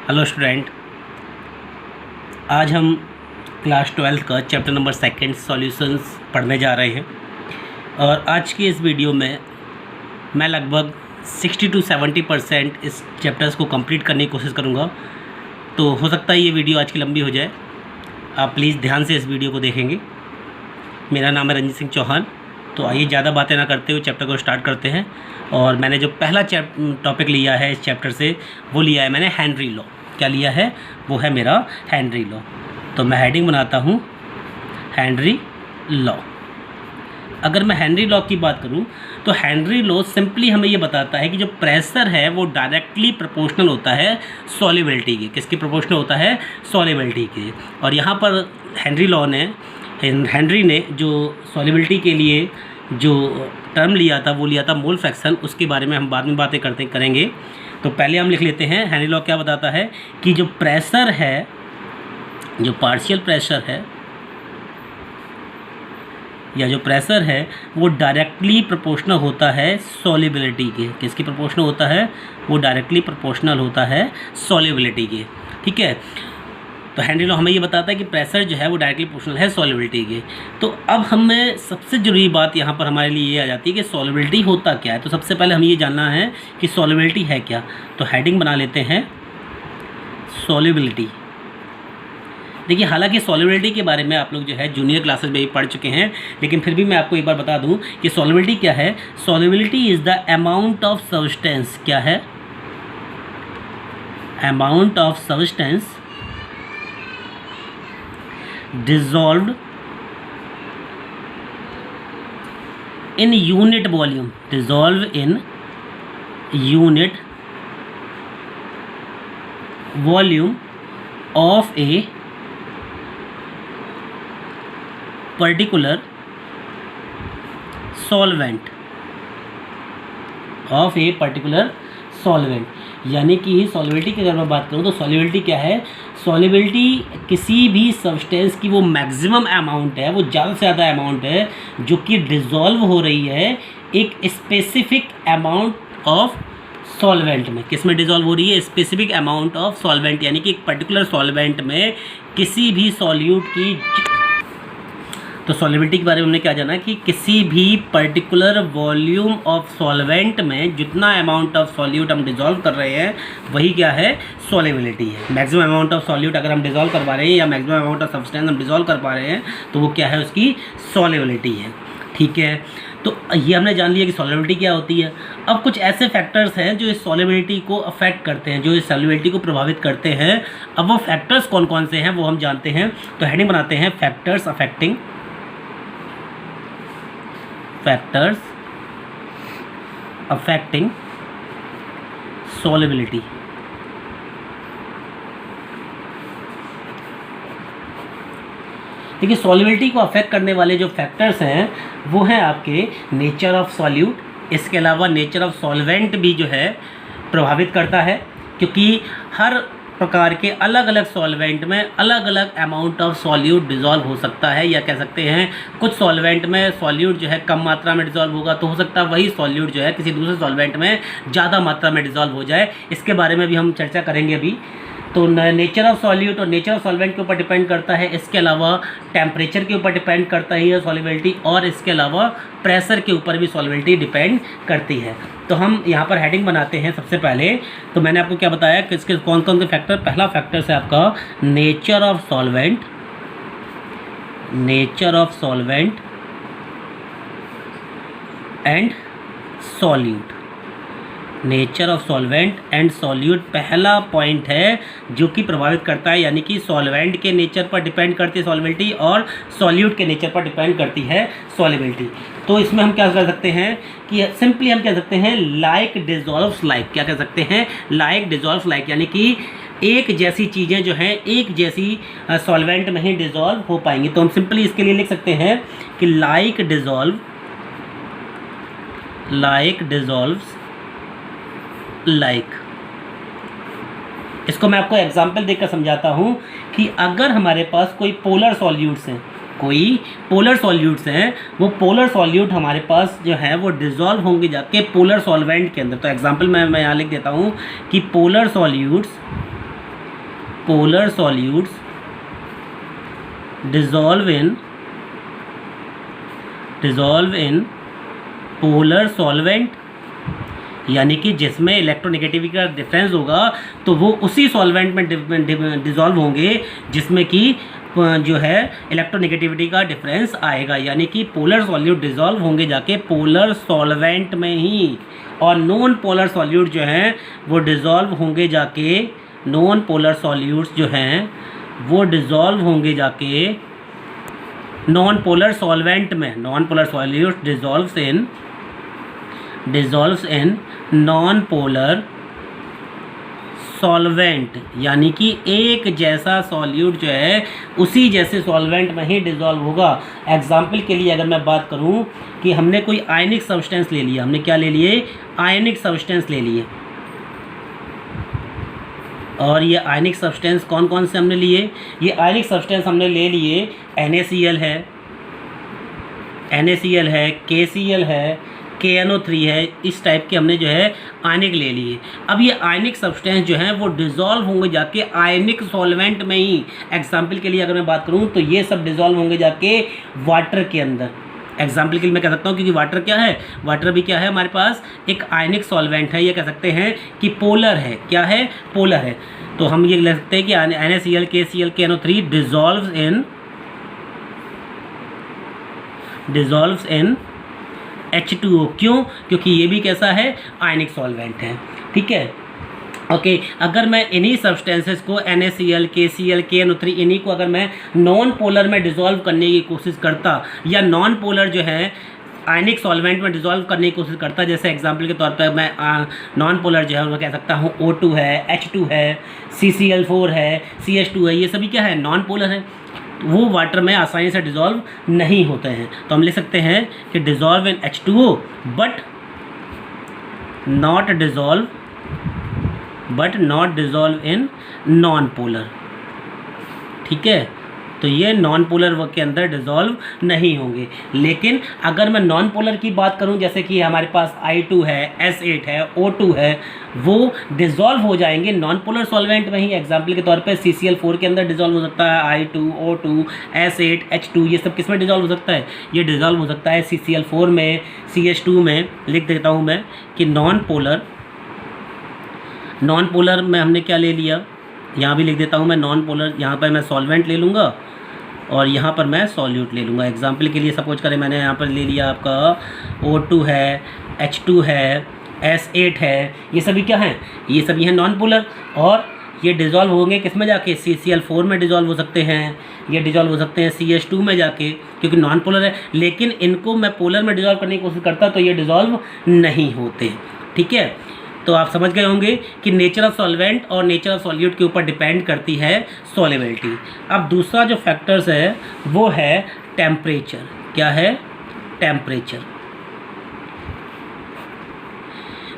Hello student, आज हम class 12 का चैप्टर नंबर 2 सॉल्यूशंस पढ़ने जा रहे हैं। और आज की इस वीडियो में मैं लगभग 60 to 70% इस चैप्टर्स को कंप्लीट करने की कोशिश करूँगा। तो हो सकता है ये वीडियो आज की लंबी हो जाए। आप प्लीज़ ध्यान से इस वीडियो को देखेंगे। मेरा नाम है रंजीत सिंह चौहान। तो आइए ज़्यादा बातें ना करते हुए चैप्टर को स्टार्ट करते हैं। और मैंने जो पहला टॉपिक लिया है इस चैप्टर से, वो लिया है मैंने हेनरी लॉ। क्या लिया है? वो है मेरा हेनरी लॉ। तो मैं हेडिंग बनाता हूँ हेनरी लॉ। अगर मैं हेनरी लॉ की बात करूँ तो हेनरी लॉ सिंपली हमें ये बताता है कि जो प्रेशर है वो डायरेक्टली प्रोपोर्शनल होता है सॉल्युबिलिटी के। किसके प्रोपोर्शनल होता है? सॉल्युबिलिटी के। और यहाँ पर हेनरी ने जो सॉल्युबिलिटी के लिए जो टर्म लिया था वो लिया था मोल फ्रैक्शन। उसके बारे में हम बाद में बातें करेंगे। तो पहले हम लिख लेते हैं हेनरी लॉ क्या बताता है कि जो प्रेशर है, जो पार्शियल प्रेशर है या जो प्रेशर है वो डायरेक्टली प्रोपोर्शनल होता है सॉल्युबिलिटी के। किसकी प्रोपोर्शनल होता है? वो डायरेक्टली प्रोपोर्शनल होता है सॉल्युबिलिटी के। ठीक है। तो हेनरी लॉ हमें ये बताता है कि प्रेशर जो है वो डायरेक्टली प्रोपोर्शनल है सॉल्युबिलिटी के। तो अब हमें सबसे ज़रूरी बात यहाँ पर हमारे लिए ये आ जाती है कि सॉल्युबिलिटी होता क्या है। तो सबसे पहले हमें ये जानना है कि सॉल्युबिलिटी है क्या। तो हेडिंग बना लेते हैं सॉल्युबिलिटी। देखिए, हालांकि सॉल्युबिलिटी के बारे में आप लोग जो है जूनियर क्लासेस में भी पढ़ चुके हैं, लेकिन फिर भी मैं आपको एक बार बता दूं कि सॉल्युबिलिटी क्या है। Solubility is the amount of substance. क्या है? Amount of substance dissolved in unit volume, dissolved in unit volume of a particular solvent, of a particular solvent। यानी कि सॉल्युबिलिटी की अगर मैं बात करूँ तो सॉल्युबिलिटी क्या है? सॉल्युबिलिटी किसी भी सब्सटेंस की वो मैक्सिमम अमाउंट है, वो ज़्यादा से ज़्यादा अमाउंट है जो कि डिज़ोल्व हो रही है एक स्पेसिफिक अमाउंट ऑफ सॉल्वेंट में। किस में डिज़ोल्व हो रही है? स्पेसिफिक अमाउंट ऑफ सॉल्वेंट, यानी कि एक पर्टिकुलर सॉल्वेंट में किसी भी सॉल्यूट की। तो सॉल्युबिलिटी के बारे में हमने क्या जाना कि किसी भी पर्टिकुलर वॉल्यूम ऑफ सॉल्वेंट में जितना अमाउंट ऑफ सॉल्यूट हम डिज़ोल्व कर रहे हैं वही क्या है? सॉल्युबिलिटी है। मैक्सिमम अमाउंट ऑफ सॉल्यूट अगर हम डिज़ोल्व करवा रहे हैं या मैक्सिमम अमाउंट ऑफ सब्सटेंस हम डिज़ोल्व कर पा रहे हैं तो वो क्या है? उसकी सॉल्युबिलिटी है। ठीक है। तो ये हमने जान लिया कि सॉल्युबिलिटी क्या होती है। अब कुछ ऐसे फैक्टर्स हैं जो इस सॉल्युबिलिटी को अफेक्ट करते हैं, जो इस सॉल्युबिलिटी को प्रभावित करते हैं। अब वो फैक्टर्स कौन कौन से हैं वो हम जानते हैं। तो हेडिंग बनाते हैं फैक्टर्स अफेक्टिंग solubility। देखिए, सॉल्युबिलिटी को अफेक्ट करने वाले जो फैक्टर्स हैं वो हैं आपके नेचर ऑफ सॉल्यूट। इसके अलावा नेचर ऑफ सॉल्वेंट भी जो है प्रभावित करता है, क्योंकि हर प्रकार के अलग अलग सॉल्वेंट में अलग अलग अमाउंट ऑफ सॉल्यूट डिज़ोल्व हो सकता है। या कह सकते हैं कुछ सॉल्वेंट में सॉल्यूट जो है कम मात्रा में डिज़ोल्व होगा, तो हो सकता है वही सॉल्यूट जो है किसी दूसरे सॉल्वेंट में ज़्यादा मात्रा में डिज़ोल्व हो जाए। इसके बारे में भी हम चर्चा करेंगे अभी। तो नेचर ऑफ सॉल्यूट और नेचर ऑफ सॉल्वेंट के ऊपर डिपेंड करता है। इसके अलावा टेम्परेचर के ऊपर डिपेंड करता है सॉल्युबिलिटी, और इसके अलावा प्रेशर के ऊपर भी सॉल्युबिलिटी डिपेंड करती है। तो हम यहाँ पर हेडिंग बनाते हैं सबसे पहले। तो मैंने आपको क्या बताया कि इसके कौन कौन से फैक्टर। पहला फैक्टर है आपका nature of solvent, nature of solvent and solute. Nature of solvent and solute पहला पॉइंट है जो कि प्रभावित करता है, यानी कि सॉल्वेंट के नेचर पर डिपेंड करती है सॉल्युबिलिटी और सॉल्यूट के नेचर पर डिपेंड करती है सॉल्युबिलिटी। तो इसमें हम क्या कर सकते हैं कि सिंपली हम कह सकते हैं लाइक डिज़ोल्व्स लाइक। क्या कह सकते हैं? लाइक डिज़ोल्व्स लाइक, यानी कि एक जैसी चीज़ें जो हैं एक जैसी सॉल्वेंट में ही डिज़ोल्व हो पाएंगी। तो हम सिंपली इसके लिए लिख सकते हैं कि लाइक डिज़ोल्व्स लाइक। इसको मैं आपको एग्जांपल देकर समझाता हूँ कि अगर हमारे पास कोई पोलर सॉल्यूट्स हैं, वो पोलर सॉल्यूट हमारे पास जो है वो डिज़ोल्व होंगे जाके पोलर सॉल्वेंट के अंदर। तो एग्जांपल मैं यहाँ लिख देता हूँ कि polar solutes polar solutes dissolve in polar solvent, यानी कि जिसमें इलेक्ट्रोनेगेटिविटी का डिफरेंस होगा तो वो उसी सॉल्वेंट में डिजॉल्व होंगे जिसमें कि जो है इलेक्ट्रोनेगेटिविटी का डिफरेंस आएगा, यानी कि पोलर सॉल्यूट डिजॉल्व होंगे जाके पोलर सॉल्वेंट में ही, और नॉन पोलर सॉल्यूट जो हैं वो डिजॉल्व होंगे जाके, नॉन पोलर सॉल्यूट्स जो हैं वो डिजॉल्व होंगे जाके नॉन पोलर सॉल्वेंट में। Non polar solute dissolves in non polar solvent, यानी कि एक जैसा सॉल्यूट जो है उसी जैसे सॉल्वेंट में ही डिजॉल्व होगा। एग्जाम्पल के लिए अगर मैं बात करूं कि हमने कोई आयनिक सब्सटेंस ले लिया, हमने क्या ले लिए, आयनिक सब्सटेंस ले लिए, और ये आयनिक सब्सटेंस कौन कौन से हमने लिए, ये आयनिक सब्सटेंस हमने ले लिए NaCl है, KCl है, KNO3 है, इस टाइप के हमने जो है आयनिक ले लिए। अब ये आयनिक सब्सटेंस जो हैं वो डिज़ोल्व होंगे जाके आयनिक सॉल्वेंट में ही। एग्जाम्पल के लिए अगर मैं बात करूँ तो ये सब डिज़ोल्व होंगे जाके वाटर के अंदर। एग्जाम्पल के लिए मैं कह सकता हूँ, क्योंकि वाटर क्या है, वाटर भी क्या है हमारे पास, एक आयनिक सॉल्वेंट है, ये कह सकते हैं कि पोलर है। क्या है, पोलर है। तो हम ये लिख सकते हैं कि NaCl, KCl, KNO3 डिज़ोल्व्स इन H2O। क्यों, क्योंकि ये भी कैसा है, आयनिक सॉल्वेंट है। ठीक है, ओके। अगर मैं इन्हीं सब्सटेंसेस को NaCl, KCl, KNO3 इन्हीं को अगर मैं नॉन पोलर में डिज़ोल्व करने की कोशिश करता, या नॉन पोलर जो है आयनिक सॉल्वेंट में डिज़ोल्व करने की कोशिश करता, जैसे एग्जांपल के तौर पर मैं नॉन पोलर जो है मैं कह सकता हूँ O2 है, H2 है, CCl4 है, CH2 है, ये सभी क्या है, नॉन पोलर है। वो वाटर में आसानी से डिज़ोल्व नहीं होते हैं। तो हम लिख सकते हैं कि dissolve in H2O but not dissolve in non polar. ठीक है, तो ये नॉन पोलर के अंदर डिज़ोल्व नहीं होंगे। लेकिन अगर मैं नॉन पोलर की बात करूं, जैसे कि हमारे पास I2 है, S8 है, O2 है, वो डिज़ोल्व हो जाएंगे नॉन पोलर सॉल्वेंट में ही। एग्जाम्पल के तौर पे CCl4 के अंदर डिज़ोल्व हो सकता है, I2, O2, S8, H2, ये सब किस में डिज़ोल्व हो सकता है, ये डिज़ोल्व हो सकता है CCl4 में, CH2 में। लिख देता हूँ मैं कि नॉन पोलर में हमने क्या ले लिया, यहाँ भी लिख देता हूँ मैं नॉन पोलर, यहाँ पर मैं सॉल्वेंट ले लूँगा और यहाँ पर मैं सॉल्यूट ले लूँगा। एग्जाम्पल के लिए सपोज करें मैंने यहाँ पर ले लिया आपका O2 है, H2 है, S8 है, ये सभी क्या हैं, ये सभी हैं नॉन पोलर, और ये डिज़ोल्व होंगे किस में जाके, CCl4 में डिज़ोल्व हो सकते हैं, ये डिज़ोल्व हो सकते हैं CH2 में जाके, क्योंकि नॉन पोलर है। लेकिन इनको मैं पोलर में डिज़ोल्व करने की कोशिश करता तो ये डिज़ोल्व नहीं होते। ठीक है, तो आप समझ गए होंगे कि नेचर ऑफ सॉल्वेंट और नेचर ऑफ सॉल्यूट के ऊपर डिपेंड करती है सॉल्युबिलिटी। अब दूसरा जो फैक्टर्स है वो है टेम्परेचर। क्या है, टेम्परेचर।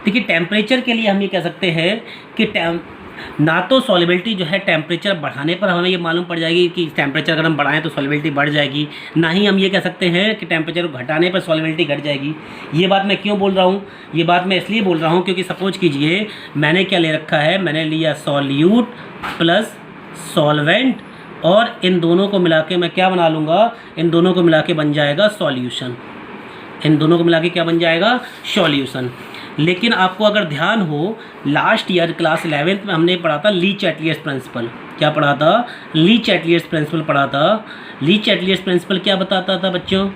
देखिए, टेम्परेचर के लिए हम ये कह सकते हैं कि ना तो सॉल्युबिलिटी जो है टेम्परेचर बढ़ाने पर हमें ये मालूम पड़ जाएगी कि टेम्परेचर अगर हम बढ़ाएं तो सॉल्युबिलिटी बढ़ जाएगी, ना ही हम ये कह सकते हैं कि टेम्परेचर को घटाने पर सॉल्युबिलिटी घट जाएगी। ये बात मैं क्यों बोल रहा हूँ, ये बात मैं इसलिए बोल रहा हूँ क्योंकि सपोज कीजिए मैंने क्या ले रखा है, मैंने लिया सॉल्यूट प्लस सॉल्वेंट, और इन दोनों को मिला के मैं क्या बना लूँगा, इन दोनों को मिला के बन जाएगा सॉल्यूशन। इन दोनों को मिला के क्या बन जाएगा, सॉल्यूशन। लेकिन आपको अगर ध्यान हो, लास्ट ईयर क्लास 11th में हमने पढ़ा था ली चैटलियर्स प्रिंसिपल। क्या पढ़ा था, ली चैटलियर्स प्रिंसिपल पढ़ा था। ली चैटलियर्स प्रिंसिपल क्या बताता था बच्चों,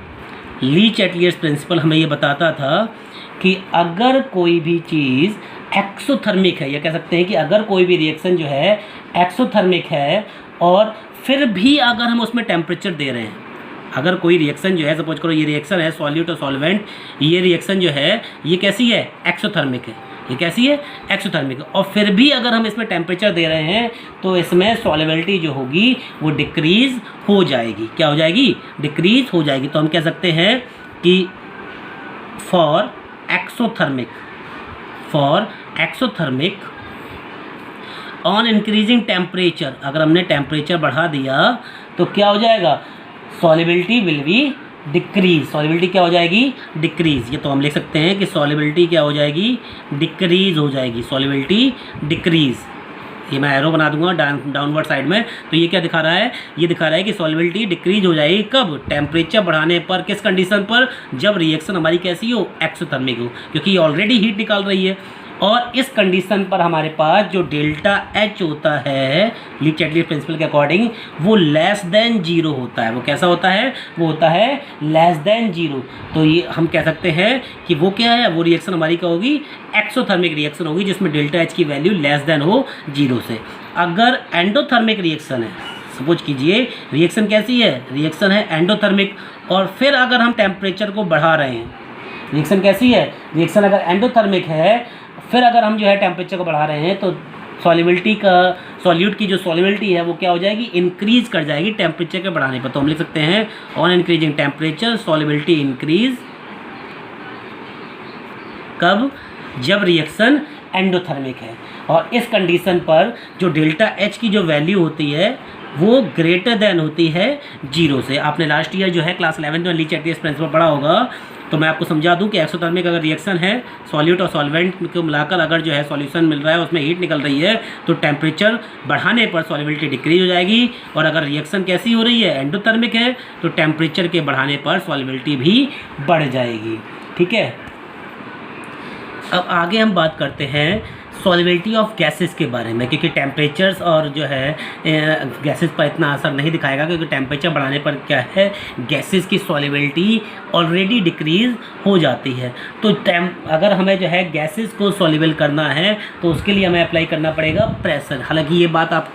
ली चैटलियर्स प्रिंसिपल हमें ये बताता था कि अगर कोई भी चीज़ एक्सोथर्मिक है, या कह सकते हैं कि अगर कोई भी रिएक्शन जो है एक्सोथर्मिक है और फिर भी अगर हम उसमें टेम्परेचर दे रहे हैं, अगर कोई रिएक्शन जो है, सपोज करो ये रिएक्शन है सॉल्यूट और सॉल्वेंट, ये रिएक्शन जो है ये कैसी है, एक्सोथर्मिक है। ये कैसी है, एक्सोथर्मिक है, और फिर भी अगर हम इसमें टेम्परेचर दे रहे हैं तो इसमें सॉल्युबिलिटी जो होगी वो डिक्रीज़ हो जाएगी। क्या हो जाएगी, डिक्रीज़ हो जाएगी। तो हम कह सकते हैं कि for exothermic on increasing temperature, अगर हमने टेम्परेचर बढ़ा दिया तो क्या हो जाएगा, solubility will be decrease. Solubility क्या हो जाएगी, डिक्रीज। ये तो हम लिख सकते हैं कि सॉल्युबिलिटी क्या हो जाएगी, डिक्रीज हो जाएगी। सॉल्युबिलिटी डिक्रीज, ये मैं एरो बना दूंगा डाउनवर्ड साइड में। तो ये क्या दिखा रहा है, ये दिखा रहा है कि सॉल्युबिलिटी डिक्रीज हो जाएगी कब, टेम्परेचर बढ़ाने पर। किस कंडीशन पर, जब रिएक्शन हमारी कैसी हो, एक्सोथर्मिक हो, क्योंकि ये ऑलरेडी हीट निकाल रही है। और इस कंडीशन पर हमारे पास जो डेल्टा एच होता है ली-चैटली प्रिंसिपल के अकॉर्डिंग, वो लेस देन जीरो होता है। वो कैसा होता है, वो होता है लेस देन जीरो। तो ये हम कह सकते हैं कि वो क्या है, वो रिएक्शन हमारी क्या होगी, एक्सोथर्मिक रिएक्शन होगी, जिसमें डेल्टा एच की वैल्यू लेस देन हो जीरो से। अगर एंडोथर्मिक रिएक्शन है, सपोज कीजिए रिएक्शन कैसी है, रिएक्शन है एंडोथर्मिक, और फिर अगर हम टेम्परेचर को बढ़ा रहे हैं, रिएक्शन कैसी है, रिएक्शन अगर एंडोथर्मिक है, फिर अगर हम जो है टेम्परेचर को बढ़ा रहे हैं, तो सॉल्युबिलिटी का, सॉल्यूट की जो सॉल्युबिलिटी है वो क्या हो जाएगी, इंक्रीज कर जाएगी टेम्परेचर के बढ़ाने पर। तो हम लिख सकते हैं on increasing temperature solubility increase, कब, जब रिएक्शन एंडोथर्मिक है। और इस कंडीशन पर जो डेल्टा एच की जो वैल्यू होती है वो ग्रेटर देन होती है जीरो से। आपने लास्ट ईयर जो है क्लास 11 में ली-चैटली प्रिंसिपल पढ़ा होगा। तो मैं आपको समझा दूं कि एक्सोथर्मिक अगर रिएक्शन है, सॉल्यूट और सॉल्वेंट को मिलाकर अगर जो है सॉल्यूशन मिल रहा है, उसमें हीट निकल रही है, तो टेम्परेचर बढ़ाने पर सॉल्युबिलिटी डिक्रीज हो जाएगी। और अगर रिएक्शन कैसी हो रही है, एंडोथर्मिक है, तो टेम्परेचर के बढ़ाने पर सॉल्युबिलिटी भी बढ़ जाएगी। ठीक है, अब आगे हम बात करते हैं सॉल्युबिलिटी ऑफ गैसेस के बारे में, क्योंकि टेम्परेचर्स और जो है गैसेस पर इतना असर नहीं दिखाएगा, क्योंकि टेम्परेचर बढ़ाने पर क्या है, गैसेस की सॉल्युबिलिटी ऑलरेडी डिक्रीज हो जाती है। तो अगर हमें जो है गैसेस को सॉल्युबल करना है, तो उसके लिए हमें अप्लाई करना पड़ेगा प्रेशर। हालांकि ये बात आप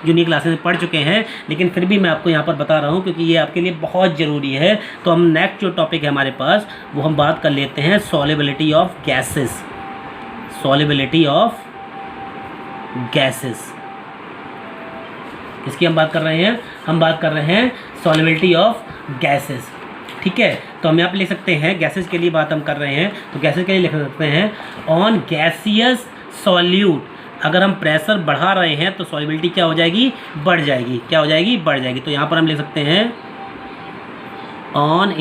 जूनियर क्लासेस में पढ़ चुके हैं, लेकिन फिर भी मैं आपको यहाँ पर बता रहा हूँ, क्योंकि ये आपके लिए बहुत ज़रूरी है। तो हम नेक्स्ट जो टॉपिक है हमारे पास, वो हम बात कर लेते हैं solubility of gases. Solubility of gases किसकी हम बात कर रहे हैं, हम बात कर रहे हैं सॉल्युबिलिटी ऑफ गैसेस। ठीक है, तो हम यहाँ पे लिख सकते हैं, गैसेस के लिए बात हम कर रहे हैं, तो गैसेस के लिए लिख सकते हैं ऑन गैसियस सॉल्यूट। अगर हम प्रेशर बढ़ा रहे हैं तो सॉल्युबिलिटी क्या हो जाएगी, बढ़ जाएगी। क्या हो जाएगी, बढ़ जाएगी। तो यहाँ पर हम लिख सकते हैं on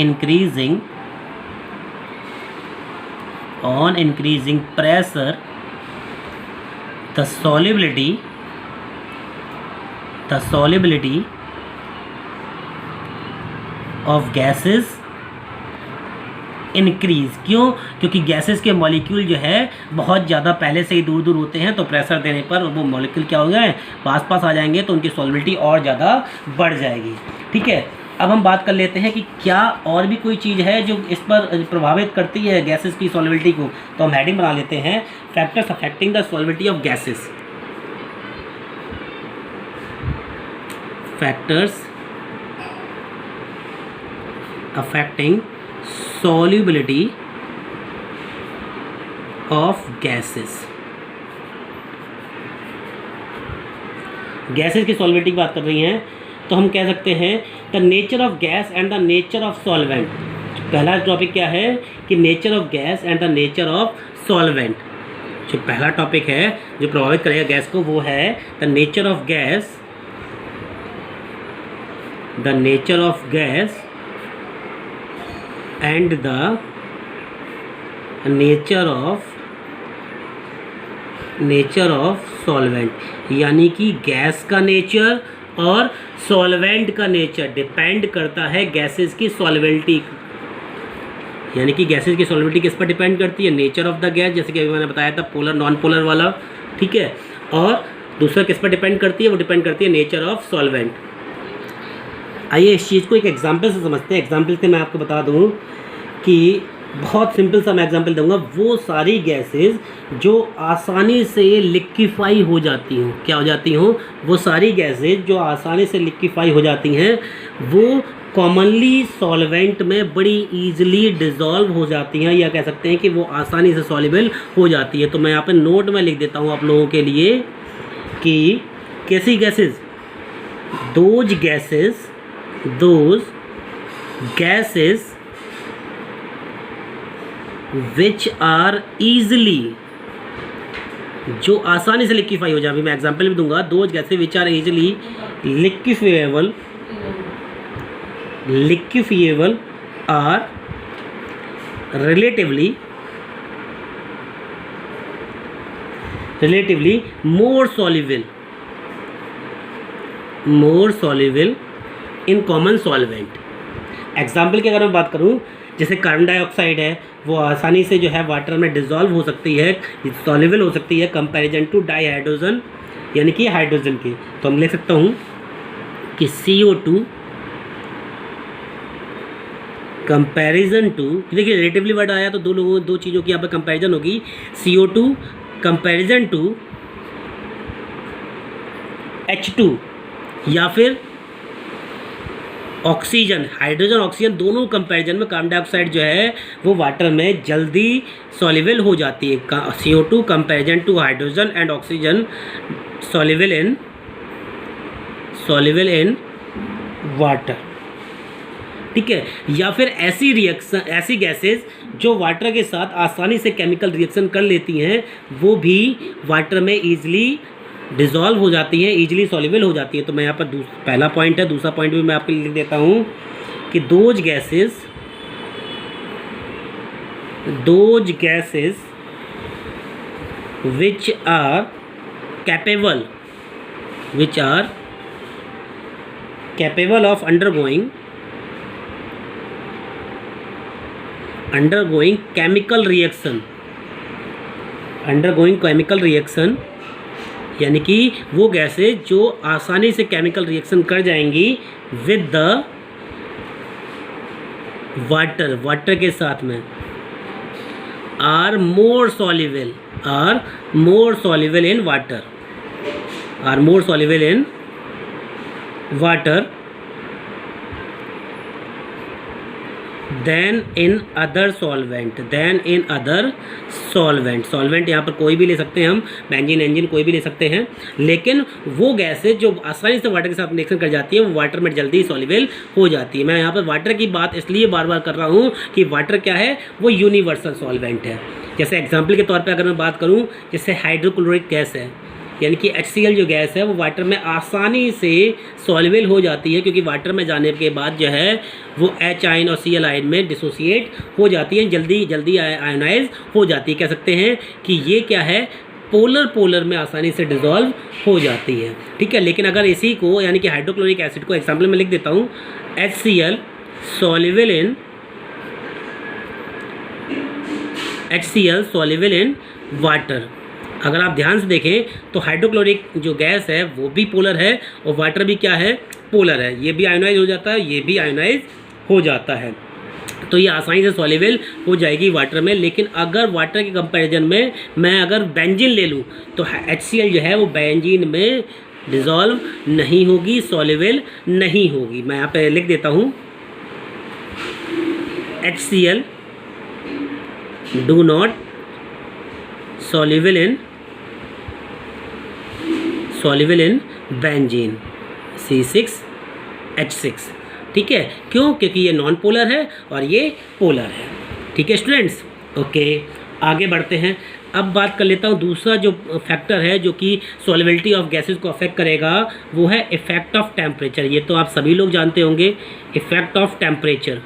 increasing pressure the solubility of gases increase. क्यों, क्योंकि गैसेस के मॉलिक्यूल जो है बहुत ज़्यादा पहले से ही दूर दूर होते हैं, तो प्रेशर देने पर वो मॉलिक्यूल क्या हो गए, पास पास आ जाएंगे, तो उनकी सॉल्युबिलिटी और ज़्यादा बढ़ जाएगी। ठीक है, अब हम बात कर लेते हैं कि क्या और भी कोई चीज़ है जो इस पर प्रभावित करती है गैसेस की सॉल्युबिलिटी को। तो हम हेडिंग बना लेते हैं factors affecting the solubility of gases. Factors affecting solubility of gases। Gases की सॉल्युबिलिटी की बात कर रही हैं, तो हम कह सकते हैं the nature of gas and the nature of solvent. पहला टॉपिक क्या है कि nature of gas and the nature of solvent. जो पहला टॉपिक है जो प्रभावित करेगा गैस को, वो है the nature of gas, the nature of gas and the nature of solvent। यानी कि गैस का नेचर और सॉल्वेंट का नेचर डिपेंड करता है गैसेस की सॉल्युबिलिटी। यानी कि गैसेस की सॉल्युबिलिटी किस पर डिपेंड करती है, नेचर ऑफ द गैस, जैसे कि अभी मैंने बताया था पोलर नॉन पोलर वाला। ठीक है, और दूसरा किस पर डिपेंड करती है, वो डिपेंड करती है नेचर ऑफ सॉल्वेंट। आइए इस चीज़ को एक एग्जाम्पल से समझते हैं। एग्जाम्पल से मैं आपको बता दूं कि बहुत सिंपल सा मैं एग्जाम्पल दूंगा। वो सारी गैसेस जो आसानी से लिक्विफाई हो जाती हों, क्या हो जाती हों, वो सारी गैसेस जो आसानी से लिक्विफाई हो जाती हैं, वो कॉमनली सॉल्वेंट में बड़ी ईजिली डिज़ोल्व हो जाती हैं, या कह सकते हैं कि वो आसानी से सॉल्युबल हो जाती है। तो मैं यहाँ पे नोट में लिख देता हूँ आप लोगों के लिए कि कैसी gases, those gases which are easily, जो आसानी से लिक्विफाई हो जाए। अभी मैं एग्जांपल भी दूंगा। those gases which are easily liquefiable are relatively more soluble more soluble in common solvent। Example की अगर मैं बात करूँ, जैसे कार्बन डाइऑक्साइड है वो आसानी से जो है वाटर में डिज़ोल्व हो सकती है, सॉल्युबल हो सकती है कंपैरिजन टू डाई हाइड्रोजन यानी कि हाइड्रोजन की। तो हम लिख सकता हूँ कि CO2 कंपैरिजन टू, देखिए रिलेटिवली वर्ड आया तो दो चीज़ों की यहाँ पर कंपैरिजन होगी। CO2 कंपैरिजन टू H2 या फिर ऑक्सीजन, हाइड्रोजन ऑक्सीजन दोनों कंपैरिजन में कार्बन डाइऑक्साइड जो है वो वाटर में जल्दी सॉल्युबल हो जाती है। CO2 comparison to hydrogen and oxygen soluble in water, ठीक है। या फिर ऐसी गैसेस जो वाटर के साथ आसानी से केमिकल रिएक्शन कर लेती हैं, वो भी वाटर में ईजिली डिज़ोल्व हो जाती है, ईजिली सॉल्युबल हो जाती है। तो मैं यहाँ पर पहला पॉइंट है, दूसरा पॉइंट भी मैं आपके लिए लिख देता हूँ कि those gases which are capable of undergoing chemical reaction, यानी कि वो गैसेज जो आसानी से केमिकल रिएक्शन कर जाएंगी विद द वाटर के साथ में, are more soluble in water than in other solvent. Solvent यहाँ पर कोई भी ले सकते हैं हम, बेंजीन एंजीन कोई भी ले सकते हैं, लेकिन वो गैसेज जो आसानी से वाटर के साथ रिएक्शन कर जाती है वो वाटर में जल्दी सॉल्युबल हो जाती है। मैं यहाँ पर वाटर की बात इसलिए बार बार कर रहा हूँ कि वाटर क्या है, वो यूनिवर्सल सॉल्वेंट है। जैसे एग्जाम्पल के तौर पर अगर मैं बात करूँ, जैसे हाइड्रोक्लोरिक गैस है यानी कि HCl जो गैस है वो वाटर में आसानी से सॉल्युबल हो जाती है, क्योंकि वाटर में जाने के बाद जो है वो H आयन और Cl आयन में डिसोसिएट हो जाती है, जल्दी आयनाइज हो जाती है। कह सकते हैं कि ये क्या है, पोलर में आसानी से डिज़ोल्व हो जाती है, ठीक है। लेकिन अगर इसी को यानी कि हाइड्रोक्लोरिक एसिड को एग्जाम्पल में लिख देता हूँ, HCl सॉल्युबल इन वाटर। अगर आप ध्यान से देखें तो हाइड्रोक्लोरिक जो गैस है वो भी पोलर है और वाटर भी क्या है, पोलर है। ये भी आयोनाइज हो जाता है, ये भी आयोनाइज हो जाता है, तो ये आसानी से सॉल्युबल हो जाएगी वाटर में। लेकिन अगर वाटर के कंपैरिजन में मैं अगर बेंजीन ले लूँ तो HCl जो है वो बेंजीन में डिज़ोल्व नहीं होगी, सॉल्युबल नहीं होगी। मैं यहाँ पे लिख देता हूँ, HCl do not soluble in benzene C6H6, ठीक है। क्यों? क्योंकि ये नॉन पोलर है और ये पोलर है, ठीक है स्टूडेंट्स। ओके, आगे बढ़ते हैं। अब बात कर लेता हूँ दूसरा जो फैक्टर है जो कि सॉल्युबिलिटी ऑफ गैसेस को अफेक्ट करेगा, वो है इफ़ेक्ट ऑफ टेम्परेचर। ये तो आप सभी लोग जानते होंगे, इफ़ेक्ट ऑफ टेम्परेचर।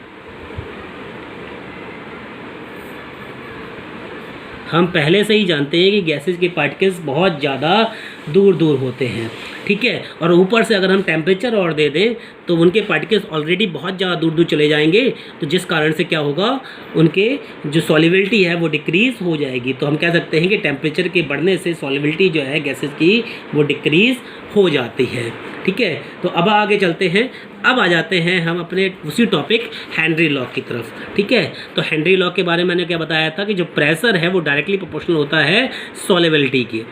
हम पहले से ही जानते हैं कि गैसेस के पार्टिकल्स बहुत ज़्यादा दूर होते हैं, ठीक है। और ऊपर से अगर हम टेम्परेचर और दे दें तो उनके पार्टिकल्स ऑलरेडी बहुत ज़्यादा दूर चले जाएंगे, तो जिस कारण से क्या होगा, उनके जो सॉल्युबिलिटी है वो डिक्रीज़ हो जाएगी। तो हम कह सकते हैं कि टेम्परेचर के बढ़ने से सॉल्युबिलिटी जो है गैसेस की वो डिक्रीज़ हो जाती है, ठीक है। तो अब आगे चलते हैं, अब आ जाते हैं हम अपने उसी टॉपिक हेनरी लॉ की तरफ, ठीक है। तो हेनरी लॉ के बारे में मैंने क्या बताया था कि जो प्रेशर है वो डायरेक्टली प्रोपोर्शनल होता है सॉल्युबिलिटी की।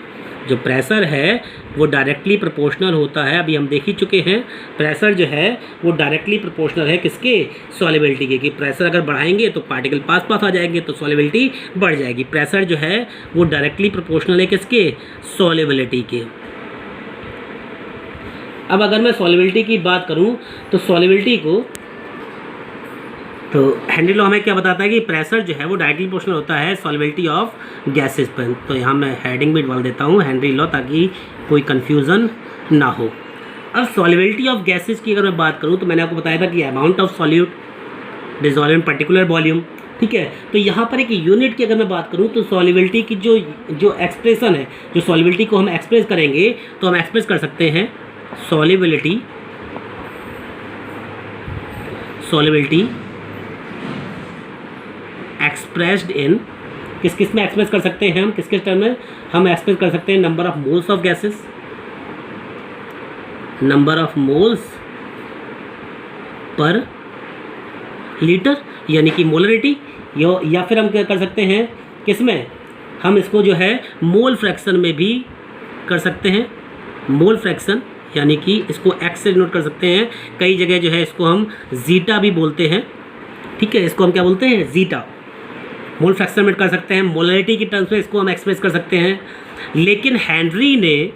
जो प्रेशर है वो डायरेक्टली प्रोपोर्शनल होता है, अभी हम देख ही चुके हैं। प्रेशर जो है वो डायरेक्टली प्रोपोर्शनल है किसके, सॉल्युबिलिटी के। कि प्रेशर अगर बढ़ाएंगे तो पार्टिकल पास आ जाएंगे तो सॉल्युबिलिटी बढ़ जाएगी। प्रेशर जो है वो डायरेक्टली प्रोपोर्शनल है किसके, सॉल्युबिलिटी के। अब अगर मैं सॉल्युबिलिटी की बात करूं तो सॉल्युबिलिटी को, तो हेनरी लॉ हमें क्या बताता है कि प्रेशर जो है वो डायरेक्टली प्रोपोर्शनल होता है सॉल्युबिलिटी ऑफ गैसेस पर। तो यहाँ मैं हेडिंग भी डाल देता हूँ हेनरी लॉ, ताकि कोई कन्फ्यूज़न ना हो। अब सॉल्युबिलिटी ऑफ गैसेस की अगर मैं बात करूँ तो मैंने आपको बताया था कि amount of solute dissolve in particular volume, ठीक है। तो यहाँ पर एक यूनिट की अगर मैं बात करूँ तो सॉल्युबिलिटी की जो एक्सप्रेशन है, जो सॉल्युबिलिटी को हम एक्सप्रेस करेंगे तो हम एक्सप्रेस कर सकते हैं सॉलिबिलिटी एक्सप्रेस्ड इन, किस में एक्सप्रेस कर सकते हैं हम, किस टर्म में हम एक्सप्रेस कर सकते हैं, number of moles of gases, number of moles per litre, यानी कि मोलरिटी, या फिर हम क्या कर सकते हैं, किसमें हम इसको जो है मोल फ्रैक्शन में भी कर सकते हैं, मोल फ्रैक्शन, यानी कि इसको एक्स से डिनोट कर सकते हैं। कई जगह जो है इसको हम जीटा भी बोलते हैं, ठीक है, इसको हम क्या बोलते हैं, जीटा, मोल फ्रैक्शन में कर सकते हैं, मोलरिटी की टर्म्स में इसको हम एक्सप्रेस कर सकते हैं। लेकिन हेनरी ने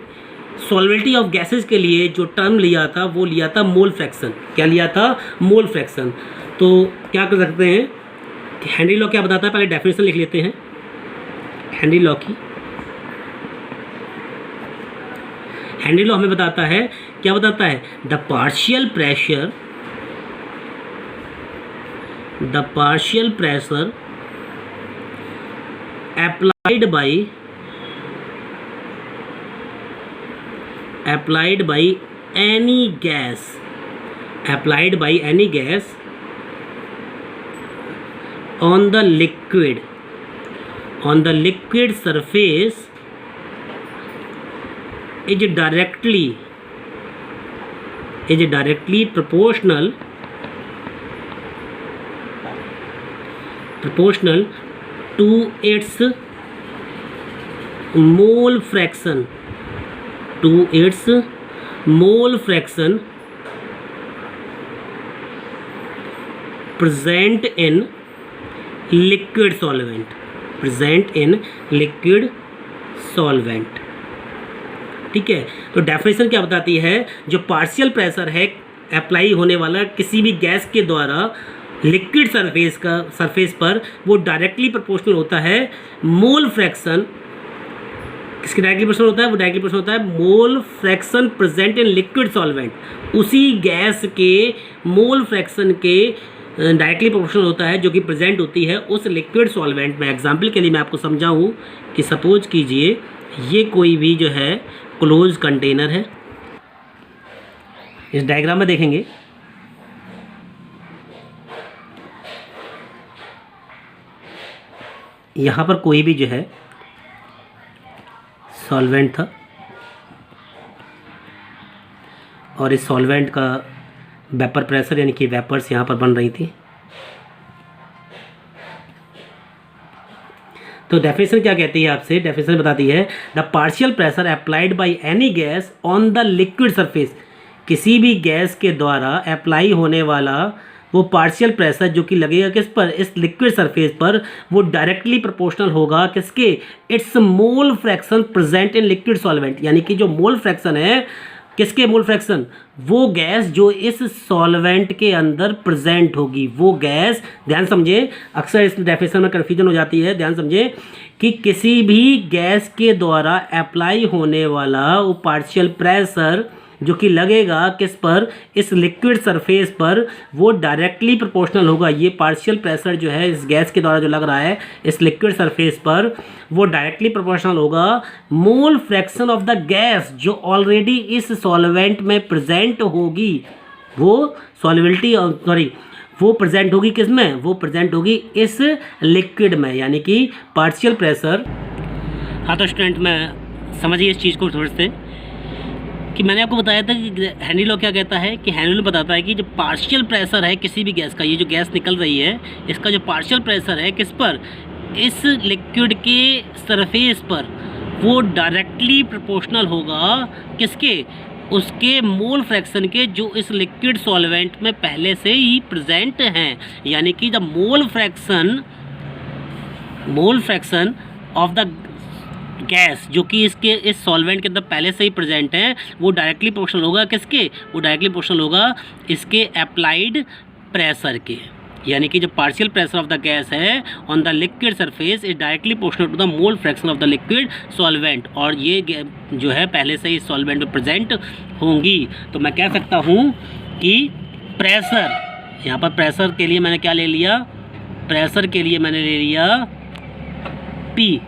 सॉल्वेबिलिटी ऑफ गैसेस के लिए जो टर्म लिया था वो लिया था मोल फ्रैक्शन। क्या लिया था, मोल फ्रैक्शन। तो क्या कर सकते हैं कि हेनरी लॉ क्या बताता है, पहले डेफिनेशन लिख लेते हैं हेनरी लॉ की। हेनरी लॉ हमें बताता है, क्या बताता है, the partial pressure applied by any gas on the liquid surface is directly proportional to its mole fraction present in liquid solvent। ठीक है, तो डेफिनेशन क्या बताती है, जो पार्शियल प्रेशर है अप्लाई होने वाला किसी भी गैस के द्वारा लिक्विड सरफेस पर, वो डायरेक्टली प्रोपोर्शनल होता है मोल फ्रैक्शन। किसके डायरेक्टली प्रोपोर्शनल होता है, वो डायरेक्टली प्रोपोर्शनल होता है mole fraction present in liquid solvent. उसी गैस के मोल फ्रैक्शन के डायरेक्टली प्रोपोर्शनल होता है जो कि प्रेजेंट होती है उस लिक्विड सॉल्वेंट में। एग्जाम्पल के लिए मैं आपको समझाऊं कि सपोज कीजिए ये कोई भी जो है क्लोज कंटेनर है, इस डायग्राम में देखेंगे यहाँ पर कोई भी जो है सॉल्वेंट था और इस सॉल्वेंट का वेपर प्रेशर यानी कि वेपर्स यहाँ पर बन रही थी। तो डेफिनेशन क्या कहती है आपसे, डेफिनेशन बताती है the partial pressure applied by any gas on the liquid surface, किसी भी गैस के द्वारा अप्लाई होने वाला वो पार्शियल प्रेशर जो कि लगेगा किस पर, इस लिक्विड सरफेस पर, वो डायरेक्टली प्रोपोर्शनल होगा किसके, it's mole fraction present in liquid solvent. यानी कि जो मोल फ्रैक्शन है, किसके मोल फ्रैक्शन, वो गैस जो इस सॉल्वेंट के अंदर प्रेजेंट होगी, वो गैस, ध्यान समझे, अक्सर इस डेफिनेशन में कन्फ्यूजन हो जाती है, ध्यान समझे कि किसी भी गैस के द्वारा अप्लाई होने वाला वो पार्शियल प्रेशर जो कि लगेगा किस पर, इस लिक्विड सरफेस पर, वो डायरेक्टली प्रोपोर्शनल होगा। ये पार्शियल प्रेशर जो है इस गैस के द्वारा जो लग रहा है इस लिक्विड सरफेस पर, वो डायरेक्टली प्रोपोर्शनल होगा मोल फ्रैक्शन ऑफ द गैस जो ऑलरेडी इस सॉल्वेंट में प्रेजेंट होगी। वो सॉल्युबिलिटी वो प्रेजेंट होगी किस में, वो प्रेजेंट होगी इस लिक्विड में, यानी कि पार्शियल प्रेशर। हाँ तो स्टूडेंट में समझिए इस चीज़ को थोड़े से कि मैंने आपको बताया था कि हेनरी लॉ क्या कहता है, कि हेनरी लॉ बताता है कि जो पार्शियल प्रेशर है किसी भी गैस का, ये जो गैस निकल रही है इसका जो पार्शियल प्रेशर है किस पर, इस लिक्विड के सरफेस पर, वो डायरेक्टली प्रोपोर्शनल होगा किसके, उसके मोल फ्रैक्शन के जो इस लिक्विड सॉल्वेंट में पहले से ही प्रेजेंट हैं। यानी कि the mole fraction of the gas जो कि इसके इस सॉल्वेंट के अंदर पहले से ही प्रेजेंट है, वो डायरेक्टली प्रोपोर्शनल होगा किसके, वो डायरेक्टली प्रोपोर्शनल होगा इसके अप्लाइड प्रेशर के। यानी कि जो partial pressure of the gas है on the liquid surface is directly proportional to the mole fraction of the liquid solvent, और ये जो है पहले से ही सॉल्वेंट में प्रेजेंट होंगी। तो मैं कह सकता हूँ कि प्रेशर, यहाँ पर प्रेशर के लिए मैंने क्या ले लिया, प्रेशर के लिए मैंने ले लिया P।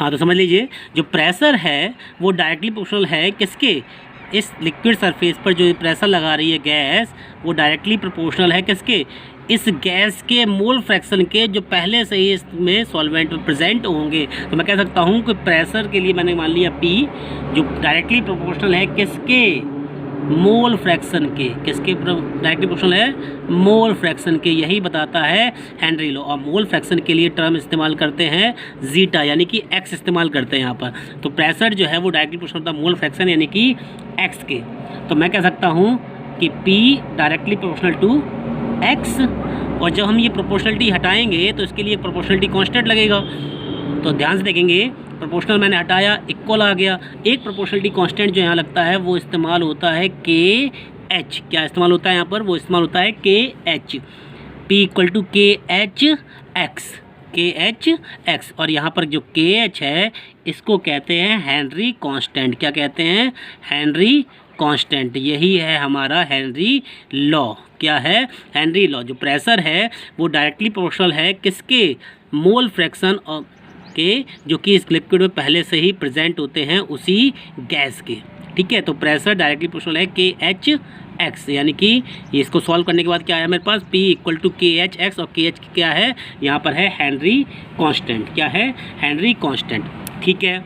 हाँ, तो समझ लीजिए जो प्रेशर है वो डायरेक्टली प्रोपोर्शनल है किसके, इस लिक्विड सरफेस पर जो प्रेशर लगा रही है गैस, वो डायरेक्टली प्रोपोर्शनल है किसके, इस गैस के मोल फ्रैक्शन के जो पहले से ही इसमें सॉल्वेंट में प्रेजेंट होंगे। तो मैं कह सकता हूँ कि प्रेशर के लिए मैंने मान लिया P जो डायरेक्टली प्रोपोर्शनल है किसके, मोल फ्रैक्शन के, किसके डायरेक्टली प्रोपोर्शनल है, मोल फ्रैक्शन के। यही बताता है हेनरी लॉ। और मोल फ्रैक्शन के लिए टर्म इस्तेमाल करते हैं जीटा, यानी कि एक्स इस्तेमाल करते हैं यहाँ पर। तो प्रेशर जो है वो डायरेक्टली प्रोपोर्शनल होता है मोल फ्रैक्शन यानी कि एक्स के। तो मैं कह सकता हूँ कि P directly proportional to X, और जब हम ये प्रोपोर्शनलिटी हटाएंगे तो इसके लिए प्रोपोर्शनलिटी कांस्टेंट लगेगा। तो ध्यान से देखेंगे, प्रोपोर्शनल मैंने हटाया, इक्वल आ गया। एक प्रोपोर्शनलिटी कांस्टेंट जो यहाँ लगता है वो इस्तेमाल होता है के एच। क्या इस्तेमाल होता है यहाँ पर, वो इस्तेमाल होता है के एच। P इक्वल टू के एच एक्स, के एच एक्स। और यहाँ पर जो के एच है इसको कहते हैं हेनरी कांस्टेंट। क्या कहते हैं, हेनरी कांस्टेंट। यही है हमारा हेनरी लॉ। क्या है, हेनरी लॉ। जो प्रेशर है वो डायरेक्टली प्रोपोर्शनल है किसके, मोल फ्रैक्शन के, जो कि इस लिक्विड में पहले से ही प्रेजेंट होते हैं उसी गैस के। ठीक है, तो प्रेशर डायरेक्टली प्रोपोर्शनल है के एच एक्स, यानी कि ये इसको सॉल्व करने के बाद क्या है मेरे पास, P इक्वल टू के एच एक्स। और के एच क्या है यहाँ पर है, हेनरी कांस्टेंट। क्या है, हेनरी कांस्टेंट। ठीक है,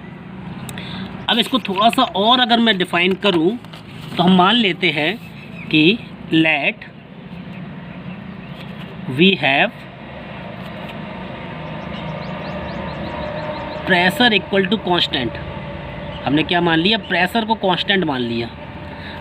अब इसको थोड़ा सा और अगर मैं डिफाइन करूँ तो हम मान लेते हैं कि let we have pressure equal to constant. हमने क्या मान लिया, प्रेशर को कांस्टेंट मान लिया।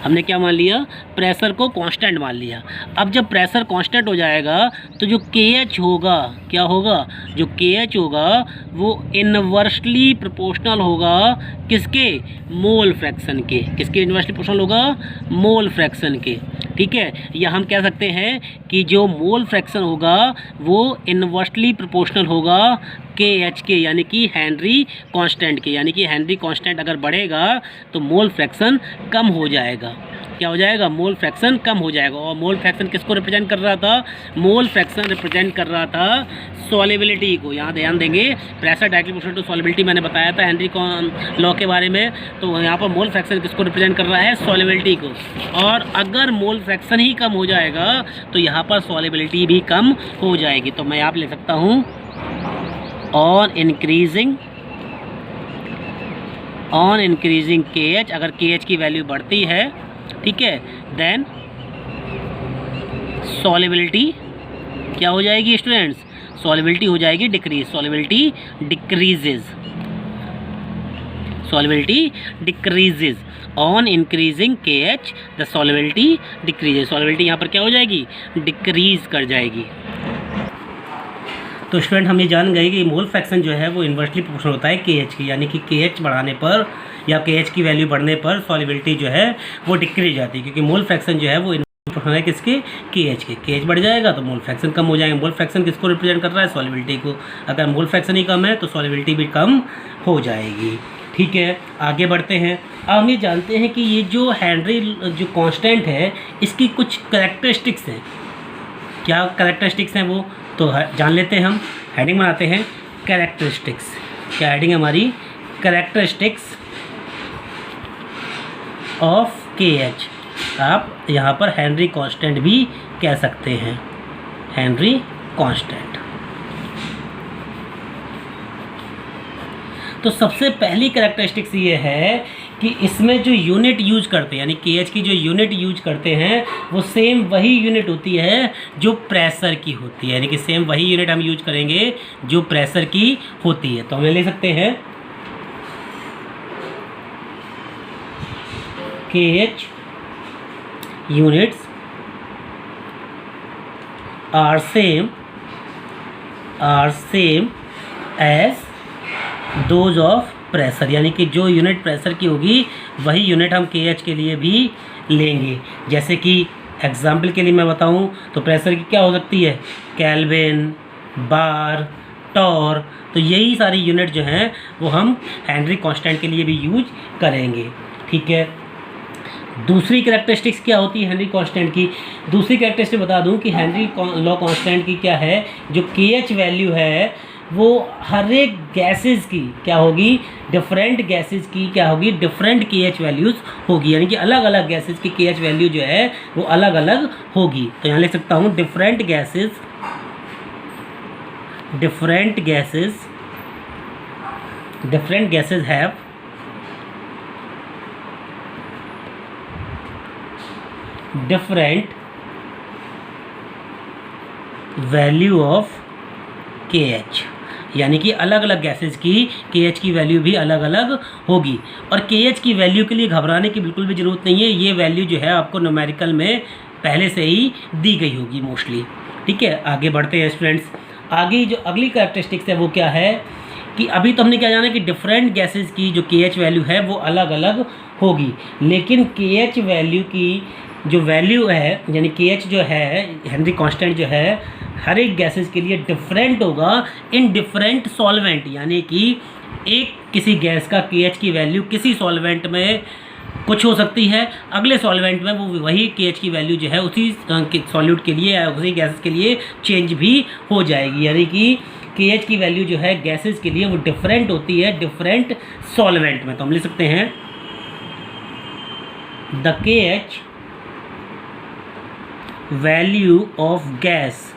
हमने क्या मान लिया, प्रेशर को कांस्टेंट मान लिया। अब जब प्रेशर कांस्टेंट हो जाएगा तो जो के एच होगा, क्या होगा, जो के एच होगा वो इनवर्सली प्रोपोर्शनल होगा किसके, मोल फ्रैक्शन के। किसके इनवर्सली प्रोपोर्शनल होगा, मोल फ्रैक्शन के। ठीक है, या हम कह सकते हैं कि जो मोल फ्रैक्शन होगा वो इनवर्सली प्रोपोर्शनल होगा के एच के, यानी कि हेनरी कांस्टेंट के। यानी कि हेनरी कांस्टेंट अगर बढ़ेगा तो मोल फ्रैक्शन कम हो जाएगा। क्या हो जाएगा, मोल फ्रैक्शन कम हो जाएगा। और मोल फ्रैक्शन किसको रिप्रेजेंट कर रहा था, मोल फ्रैक्शन रिप्रेजेंट कर रहा था सॉल्युबिलिटी को। यहाँ ध्यान देंगे, pressure directly proportional to solubility मैंने बताया था हेनरी लॉ के बारे में। तो यहाँ पर मोल फ्रैक्शन किसको रिप्रेजेंट कर रहा है, सॉल्युबिलिटी को। और अगर मोल फ्रैक्शन ही कम हो जाएगा तो यहाँ पर सॉल्युबिलिटी भी कम हो जाएगी। तो मैं यहाँ पर लिख सकता हूँ ऑन इंक्रीजिंग के एच, अगर के एच की वैल्यू बढ़ती है, ठीक है, देन सॉल्युबिलिटी क्या हो जाएगी स्टूडेंट्स, सॉल्युबिलिटी हो जाएगी decrease, solubility decreases on increasing K H the solubility decreases. Solubility यहाँ पर क्या हो जाएगी, डिक्रीज कर जाएगी। तो स्टूडेंट हम ये जान गए कि मोल फ्रैक्शन जो है वो इन्वर्सली प्रोपोर्शनल होता है के एच की, यानी कि के एच बढ़ाने पर या के एच की वैल्यू बढ़ने पर सॉल्युबिलिटी जो है वो डिक्रीज जाती है, क्योंकि मोल फ्रैक्शन जो है वो प्रोपोर्शनल है किसके, के एच के। के एच बढ़ जाएगा तो मोल फ्रैक्शन कम हो जाएगा। मोल फ्रैक्शन किसको रिप्रेजेंट कर रहा है, सॉल्युबिलिटी को। अगर मोल फ्रैक्शन ही कम है तो सॉल्युबिलिटी भी कम हो जाएगी। ठीक है, आगे बढ़ते हैं। अब हम ये जानते हैं कि ये जो हेनरी जो कांस्टेंट है इसकी कुछ कैरेक्टरिस्टिक्स हैं। क्या कैरेक्टरिस्टिक्स हैं वो तो जान लेते हैं। हम हेडिंग बनाते हैं कैरेक्टरिस्टिक्स। क्या हेडिंग है हमारी, कैरेक्टरिस्टिक्स ऑफ के एच। आप यहाँ पर हेनरी कांस्टेंट भी कह सकते हैं, हेनरी कांस्टेंट। तो सबसे पहली कैरेक्टरिस्टिक्स ये है कि इसमें जो यूनिट यूज करते हैं, यानी के एच की जो यूनिट यूज करते हैं वो सेम वही यूनिट होती है जो प्रेशर की होती है, यानी कि सेम वही यूनिट हम यूज करेंगे जो प्रेशर की होती है। तो हम ले सकते हैं के H units are same as those of pressure, यानी कि जो यूनिट प्रेशर की होगी वही यूनिट हम के एच के लिए भी लेंगे। जैसे कि एग्जाम्पल के लिए मैं बताऊं तो प्रेशर की क्या हो सकती है, केल्विन, बार, टॉर। तो यही सारी यूनिट जो हैं वो हम हेनरी कांस्टेंट के लिए भी यूज करेंगे। ठीक है, दूसरी कैरेक्टरिस्टिक्स क्या होती है हेनरी कांस्टेंट की। दूसरी कैरेक्टरिस्टिक बता दूं कि हेनरी लॉ कांस्टेंट की क्या है, जो के एच वैल्यू है वो हर एक गैसेस की क्या होगी, डिफरेंट गैसेस की क्या होगी, डिफरेंट KH वैल्यूज़ होगी, यानी कि अलग अलग गैसेस की KH वैल्यू जो है वो अलग अलग होगी। तो यहाँ लिख सकता हूँ different gases have different value of KH, यानी कि अलग अलग गैसेस की KH की वैल्यू भी अलग अलग होगी। और KH की वैल्यू के लिए घबराने की बिल्कुल भी ज़रूरत नहीं है, ये वैल्यू जो है आपको न्यूमेरिकल में पहले से ही दी गई होगी मोस्टली। ठीक है, आगे बढ़ते हैं स्टूडेंट्स। आगे जो अगली कैरेक्टरिस्टिक्स है वो क्या है कि अभी तो हमने क्या जाना कि डिफरेंट गैसेस की जो KH वैल्यू है वो अलग अलग होगी, लेकिन KH वैल्यू की जो वैल्यू है यानी KH जो है हेनरी कांस्टेंट जो है हर एक गैसेस के लिए डिफरेंट होगा इन डिफरेंट सॉल्वेंट, यानी कि एक किसी गैस का KH की वैल्यू किसी सॉल्वेंट में कुछ हो सकती है, अगले सॉल्वेंट में वो वही KH की वैल्यू जो है उसी सॉल्यूट के लिए या उसी गैसेस के लिए चेंज भी हो जाएगी, यानी कि KH की वैल्यू जो है गैसेस के लिए वो डिफरेंट होती है डिफरेंट सॉल्वेंट में। तो हम लिख सकते हैं the KH value of gas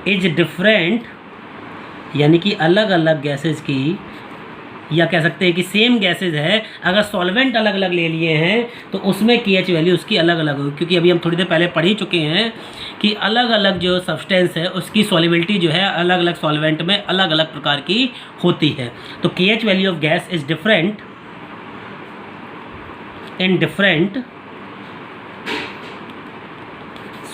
is different, यानी कि अलग अलग गैसेस की, या कह सकते हैं कि सेम गैसेस है अगर सॉल्वेंट अलग अलग ले लिए हैं तो उसमें KH वैल्यू उसकी अलग अलग होगी, क्योंकि अभी हम थोड़ी देर पहले पढ़ ही चुके हैं कि अलग अलग जो सब्सटेंस है उसकी सॉल्युबिलिटी जो है अलग अलग सॉल्वेंट में अलग अलग प्रकार की होती है। तो KH value of gas is different in different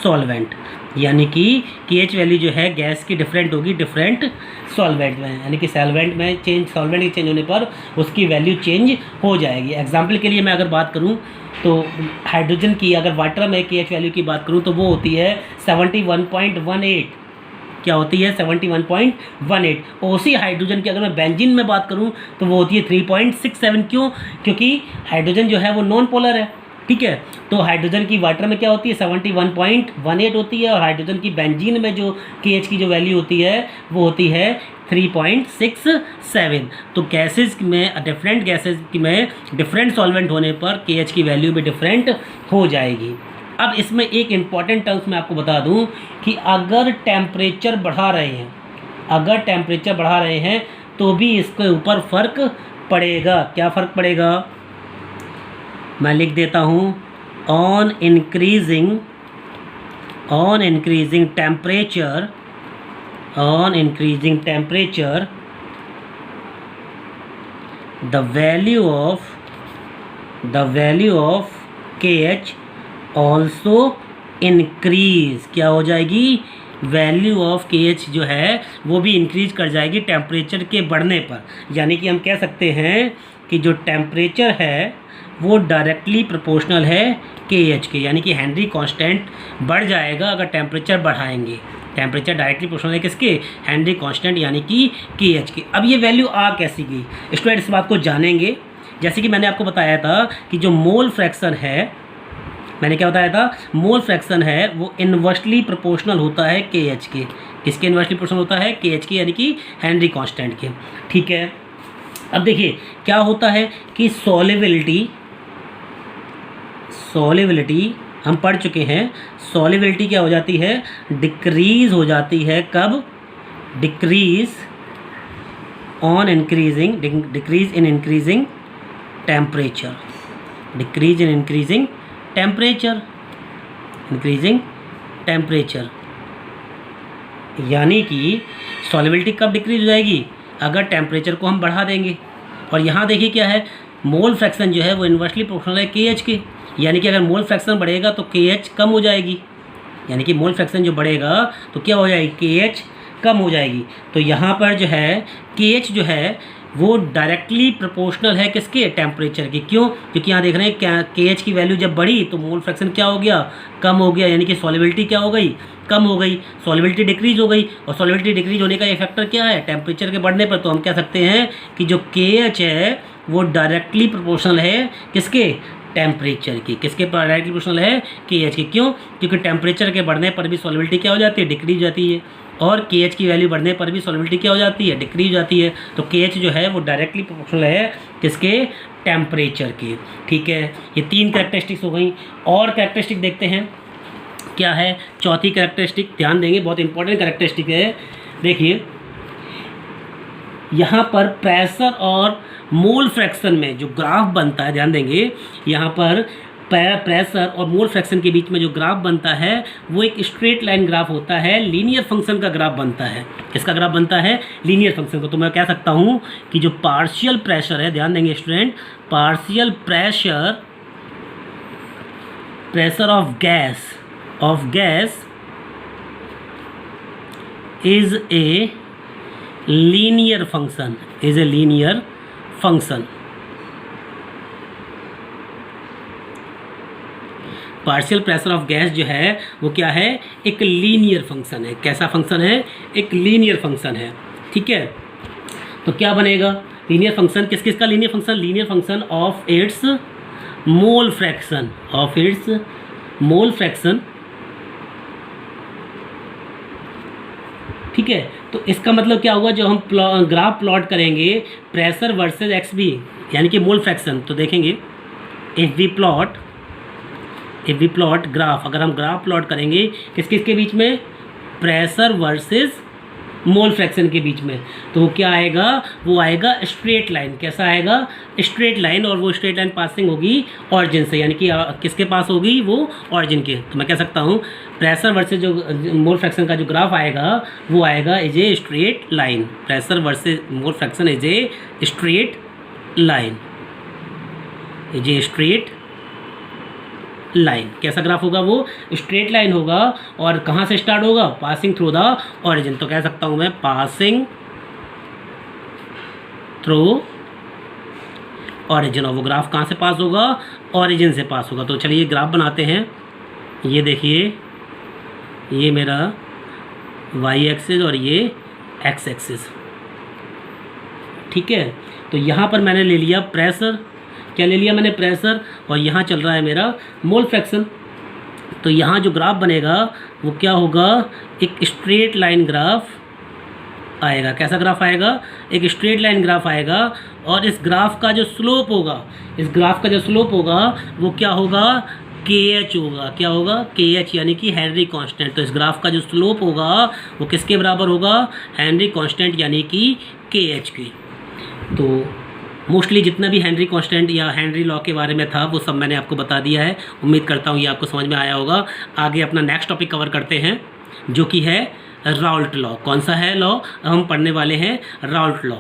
solvent, यानी कि KH वैल्यू जो है गैस की डिफरेंट होगी डिफरेंट सॉल्वेंट में, यानी कि सॉल्वेंट में सॉल्वेंट के चेंज होने पर उसकी वैल्यू चेंज हो जाएगी। एग्जांपल के लिए मैं अगर बात करूं तो हाइड्रोजन की, अगर वाटर में KH वैल्यू की बात करूं तो वो होती है 71.18, क्या होती है 71.18। और उसी हाइड्रोजन की अगर मैं बेंजीन में बात करूं तो वो होती है 3.67। क्यों? क्योंकि हाइड्रोजन जो है वो नॉन पोलर है। ठीक है, तो हाइड्रोजन की वाटर में क्या होती है 71.18 होती है, और हाइड्रोजन की बेंजीन में जो KH की जो वैल्यू होती है वो होती है 3.67। तो गैसेस में डिफरेंट गैसेस में डिफरेंट सॉल्वेंट होने पर KH की वैल्यू भी डिफरेंट हो जाएगी। अब इसमें एक इम्पॉर्टेंट टर्म्स मैं आपको बता दूं कि अगर टेम्परेचर बढ़ा रहे हैं तो भी इसके ऊपर फ़र्क पड़ेगा। क्या फ़र्क पड़ेगा? मैं लिख देता हूँ on increasing temperature the value of KH also increase. क्या हो जाएगी? वैल्यू ऑफ KH जो है वो भी इंक्रीज कर जाएगी टेम्परेचर के बढ़ने पर। यानी कि हम कह सकते हैं कि जो टेम्परेचर है वो डायरेक्टली प्रोपोर्शनल है KH के, यानी कि हेनरी कांस्टेंट बढ़ जाएगा अगर टेम्परेचर बढ़ाएंगे। टेम्परेचर डायरेक्टली प्रोपोर्शनल है किसके? हेनरी कांस्टेंट यानी कि KH के। अब ये वैल्यू आ कैसी गई स्टूडेंट, इस बात को जानेंगे। जैसे कि मैंने आपको बताया था कि जो मोल फ्रैक्शन है, मैंने क्या बताया था, मोल फ्रैक्शन है वो इन्वर्सली प्रोपोर्शनल होता है KH के। किसके इन्वर्सली प्रोपोर्शनल होता है? KH के, यानी कि हेनरी कांस्टेंट के। ठीक है, अब देखिए क्या होता है कि सॉल्युबिलिटी हम पढ़ चुके हैं। सॉल्युबिलिटी क्या हो जाती है? डिक्रीज हो जाती है। कब? Decrease in increasing temperature. यानी कि सॉल्युबिलिटी कब डिक्रीज हो जाएगी? अगर टेम्परेचर को हम बढ़ा देंगे। और यहाँ देखिए क्या है, मोल फ्रैक्शन जो है वो इन्वर्सली प्रोपोर्शनल है KH के, यानी कि अगर मोल फ्रैक्शन बढ़ेगा तो KH कम हो जाएगी। यानी कि मोल फ्रैक्शन जो बढ़ेगा तो क्या हो जाएगी? KH कम हो जाएगी। तो यहाँ पर जो है KH जो है वो डायरेक्टली प्रोपोर्शनल है किसके? टेम्परेचर के। क्यों? क्योंकि यहाँ देख रहे हैं क्या KH की वैल्यू जब बढ़ी तो मोल फ्रैक्शन क्या हो गया? कम हो गया, यानी कि सॉल्युबिलिटी क्या हो गई? कम हो गई। सॉल्युबिलिटी डिक्रीज हो गई, और सॉल्युबिलिटी डिक्रीज होने का ये फैक्टर क्या है? टेम्परेचर के बढ़ने पर। तो हम कह सकते हैं कि जो KH है वो डायरेक्टली प्रोपोर्शनल है किसके? टेम्परेचर की। किसके डायरेक्टली प्रोपोर्शनल है? KH की। क्यों? क्योंकि टेम्परेचर के बढ़ने पर भी सॉल्युबिलिटी क्या हो जाती है? डिक्रीज हो जाती है। और के एच की वैल्यू बढ़ने पर भी सॉल्युबिलिटी क्या हो जाती है, डिक्रीज हो जाती है। तो के एच जो है वो डायरेक्टली प्रोपोर्शनल है किसके, टेम्परेचर के। ठीक है, ये 3 कैरेक्टरिस्टिक्स हो गई। और कैरेक्टरिस्टिक देखते हैं क्या है, चौथी कैरेक्टरिस्टिक ध्यान देंगे, बहुत इंपॉर्टेंट कैरेक्टरिस्टिक है। देखिए यहाँ पर प्रेशर और मोल फ्रैक्शन में जो ग्राफ बनता है, ध्यान देंगे यहाँ पर प्रेशर और मोल फ्रैक्शन के बीच में जो ग्राफ बनता है वो एक स्ट्रेट लाइन ग्राफ होता है, लीनियर फंक्शन का ग्राफ बनता है। किसका ग्राफ बनता है, लीनियर फंक्शन का। तो मैं कह सकता हूँ कि जो पार्शियल प्रेशर है, ध्यान देंगे student, partial pressure of gas is a linear function, partial pressure of gas जो है वो क्या है, एक लीनियर फंक्शन है। कैसा फंक्शन है, एक लीनियर फंक्शन है। ठीक है, तो क्या बनेगा, लीनियर फंक्शन किस का linear function, linear function of its mole fraction, ठीक है। तो इसका मतलब क्या होगा, जो हम ग्राफ प्लॉट करेंगे प्रेशर वर्सेस एक्स बी यानी कि मोल फ्रैक्शन, तो देखेंगे इफ वी प्लॉट ग्राफ, अगर हम ग्राफ प्लॉट करेंगे किस के बीच में, प्रेशर वर्सेस मोल फ्रैक्शन के बीच में, तो वो क्या आएगा, वो आएगा स्ट्रेट लाइन। कैसा आएगा, स्ट्रेट लाइन। और वो स्ट्रेट लाइन पासिंग होगी ऑरिजिन से, यानी कि किसके पास होगी, वो ऑरिजिन के। तो मैं कह सकता हूँ प्रेशर वर्सेस जो मोल फ्रैक्शन का जो ग्राफ आएगा वो आएगा is a straight line. Pressure versus mole fraction is a straight line, कैसा ग्राफ होगा, वो स्ट्रेट लाइन होगा। और कहाँ से स्टार्ट होगा, पासिंग थ्रू द ऑरिजिन। तो कह सकता हूँ मैं पासिंग थ्रू ऑरिजिन, और वो ग्राफ कहाँ से पास होगा, ऑरिजिन से पास होगा। तो चलिए ग्राफ बनाते हैं। ये देखिए, ये मेरा वाई एक्सिस और ये एक्स एक्सिस। ठीक है, तो यहाँ पर मैंने ले लिया प्रेशर, क्या ले लिया मैंने, प्रेशर, और यहाँ चल रहा है मेरा मोल फ्रैक्शन। तो यहाँ जो ग्राफ बनेगा वो क्या होगा, एक स्ट्रेट लाइन ग्राफ आएगा। कैसा ग्राफ आएगा, एक स्ट्रेट लाइन ग्राफ आएगा। और इस ग्राफ का जो स्लोप होगा, वो क्या होगा, के एच होगा। क्या होगा, के एच यानी कि हेनरी कांस्टेंट। तो इस ग्राफ का जो स्लोप होगा वो किसके बराबर होगा, हेनरी कांस्टेंट यानी कि के एच की। तो मोस्टली जितना भी हेनरी कांस्टेंट या हेनरी लॉ के बारे में था वो सब मैंने आपको बता दिया है। उम्मीद करता हूँ ये आपको समझ में आया होगा। आगे अपना नेक्स्ट टॉपिक कवर करते हैं जो कि है राउल्ट लॉ। कौन सा है लॉ, हम पढ़ने वाले हैं राउल्ट लॉ।